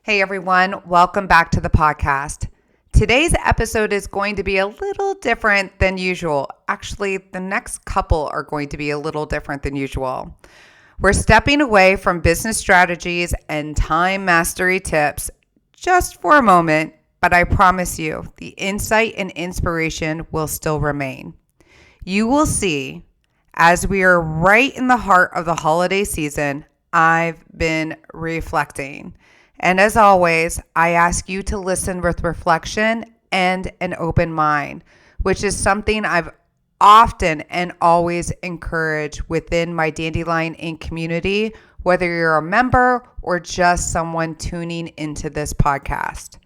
Hey everyone, welcome back to the podcast. Today's episode is going to be a little different than usual. Actually, the next couple are going to be a little different than usual. We're stepping away from business strategies and time mastery tips just for a moment, but I promise you, the insight and inspiration will still remain. You will see, as we are right in the heart of the holiday season, I've been reflecting. And as always, I ask you to listen with reflection and an open mind, which is something I've often and always encouraged within my Dandelion-Inc community, whether you're a member or just someone tuning into this podcast.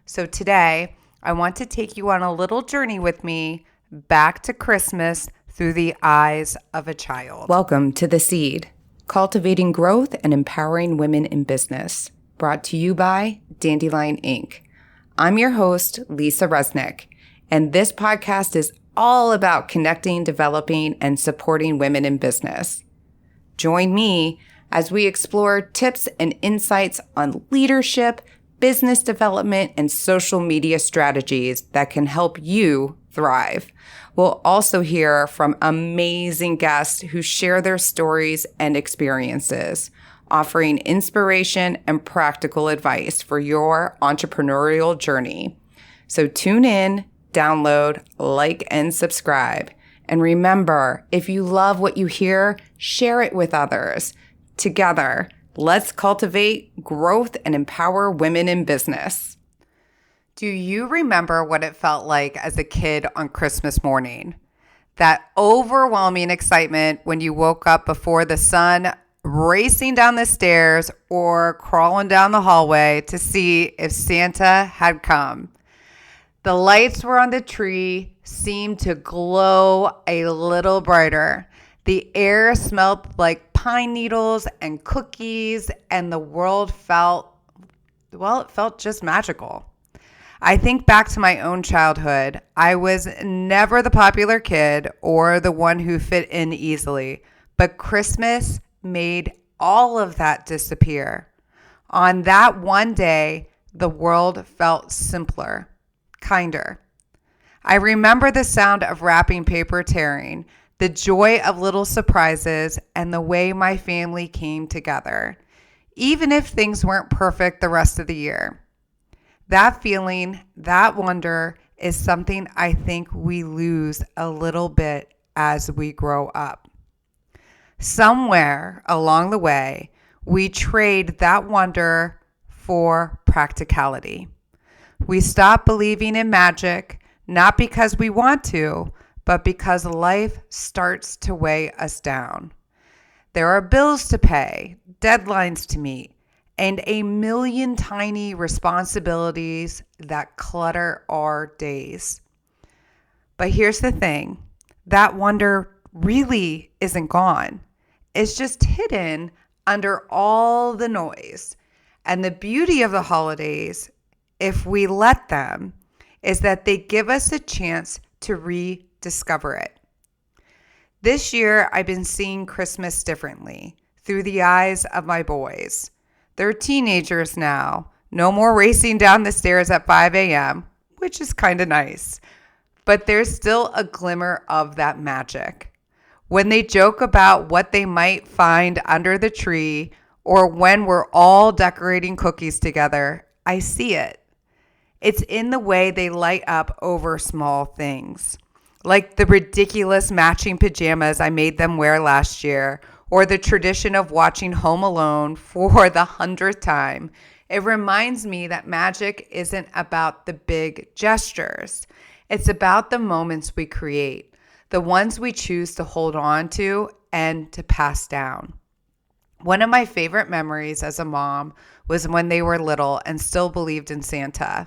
So today, I want to take you on a little journey with me back to Christmas through the eyes of a child. Welcome to The Seed, cultivating growth and empowering women in business. Brought to you by Dandelion-Inc. I'm your host, Lisa Resnick, and this podcast is all about connecting, developing, and supporting women in business. Join me as we explore tips and insights on leadership, business development, and social media strategies that can help you thrive. We'll also hear from amazing guests who share their stories and experiences, offering inspiration and practical advice for your entrepreneurial journey. So tune in, download, like, and subscribe. And remember, if you love what you hear, share it with others. Together, let's cultivate growth and empower women in business. Do you remember what it felt like as a kid on Christmas morning? That overwhelming excitement when you woke up before the sun racing down the stairs or crawling down the hallway to see if Santa had come. The lights were on the tree seemed to glow a little brighter. The air smelled like pine needles and cookies, and the world felt just magical. I think back to my own childhood. I was never the popular kid or the one who fit in easily, but Christmas made all of that disappear. On that one day, the world felt simpler, kinder. I remember the sound of wrapping paper tearing, the joy of little surprises, and the way my family came together, even if things weren't perfect the rest of the year. That feeling, that wonder, is something I think we lose a little bit as we grow up. Somewhere along the way, we trade that wonder for practicality. We stop believing in magic, not because we want to, but because life starts to weigh us down. There are bills to pay, deadlines to meet, and a million tiny responsibilities that clutter our days. But here's the thing, that wonder really isn't gone. It's just hidden under all the noise. And the beauty of the holidays, if we let them, is that they give us a chance to rediscover it. This year, I've been seeing Christmas differently through the eyes of my boys. They're teenagers now. No more racing down the stairs at 5 a.m., which is kind of nice. But there's still a glimmer of that magic. When they joke about what they might find under the tree or when we're all decorating cookies together, I see it. It's in the way they light up over small things, like the ridiculous matching pajamas I made them wear last year, or the tradition of watching Home Alone for the 100th time. It reminds me that magic isn't about the big gestures. It's about the moments we create, the ones we choose to hold on to and to pass down. One of my favorite memories as a mom was when they were little and still believed in Santa.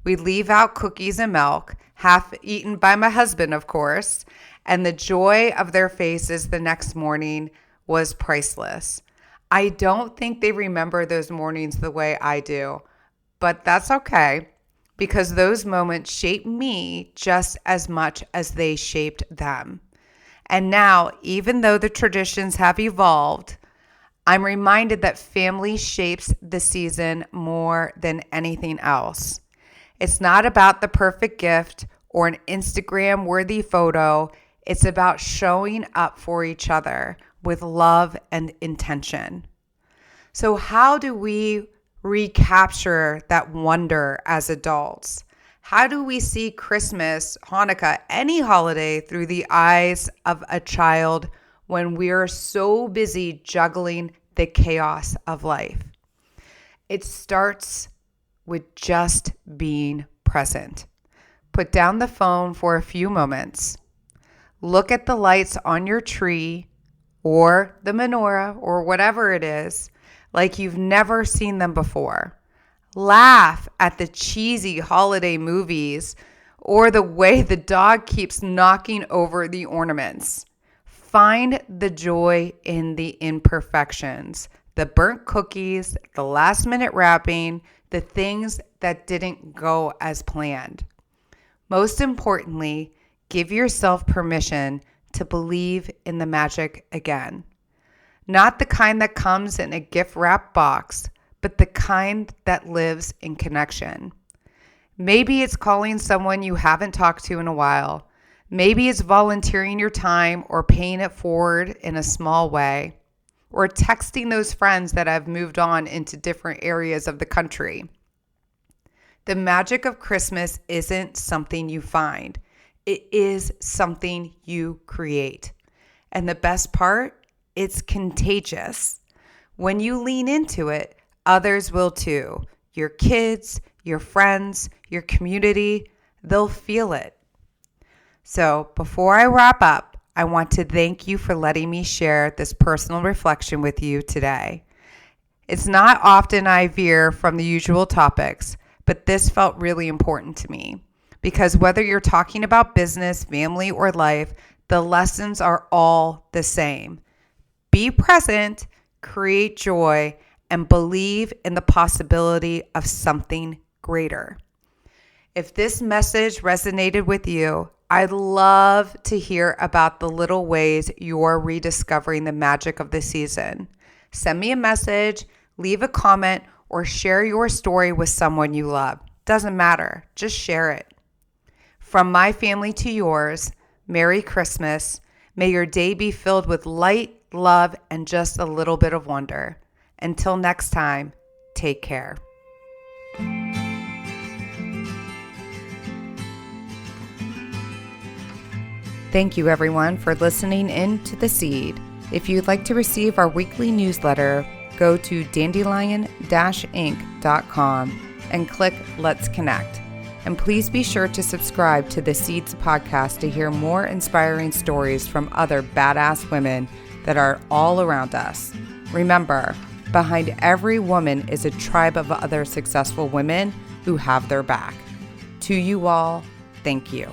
We'd leave out cookies and milk, half eaten by my husband, of course, and the joy of their faces the next morning was priceless. I don't think they remember those mornings the way I do, but that's okay, because those moments shaped me just as much as they shaped them. And now, even though the traditions have evolved, I'm reminded that family shapes the season more than anything else. It's not about the perfect gift or an Instagram-worthy photo. It's about showing up for each other with love and intention. So how do we recapture that wonder as adults? How do we see Christmas, Hanukkah, any holiday through the eyes of a child when we're so busy juggling the chaos of life? It starts with just being present. Put down the phone for a few moments. Look at the lights on your tree or the menorah or whatever it is like you've never seen them before. Laugh at the cheesy holiday movies or the way the dog keeps knocking over the ornaments. Find the joy in the imperfections, the burnt cookies, the last minute wrapping, the things that didn't go as planned. Most importantly, give yourself permission to believe in the magic again. Not the kind that comes in a gift wrap box, but the kind that lives in connection. Maybe it's calling someone you haven't talked to in a while. Maybe it's volunteering your time or paying it forward in a small way, or texting those friends that have moved on into different areas of the country. The magic of Christmas isn't something you find. It is something you create. And the best part, it's contagious. When you lean into it, others will too. Your kids, your friends, your community, they'll feel it. So before I wrap up, I want to thank you for letting me share this personal reflection with you today. It's not often I veer from the usual topics, but this felt really important to me because whether you're talking about business, family, or life, the lessons are all the same. Be present, create joy, and believe in the possibility of something greater. If this message resonated with you, I'd love to hear about the little ways you're rediscovering the magic of the season. Send me a message, leave a comment, or share your story with someone you love. Doesn't matter, just share it. From my family to yours, Merry Christmas. May your day be filled with light, love, and just a little bit of wonder. Until next time, take care. Thank you, everyone, for listening in to The Seed. If you'd like to receive our weekly newsletter, go to Dandelion-Inc.com and click Let's Connect. And please be sure to subscribe to the Seeds podcast to hear more inspiring stories from other badass women that are all around us. Remember, behind every woman is a tribe of other successful women who have their back. To you all, thank you.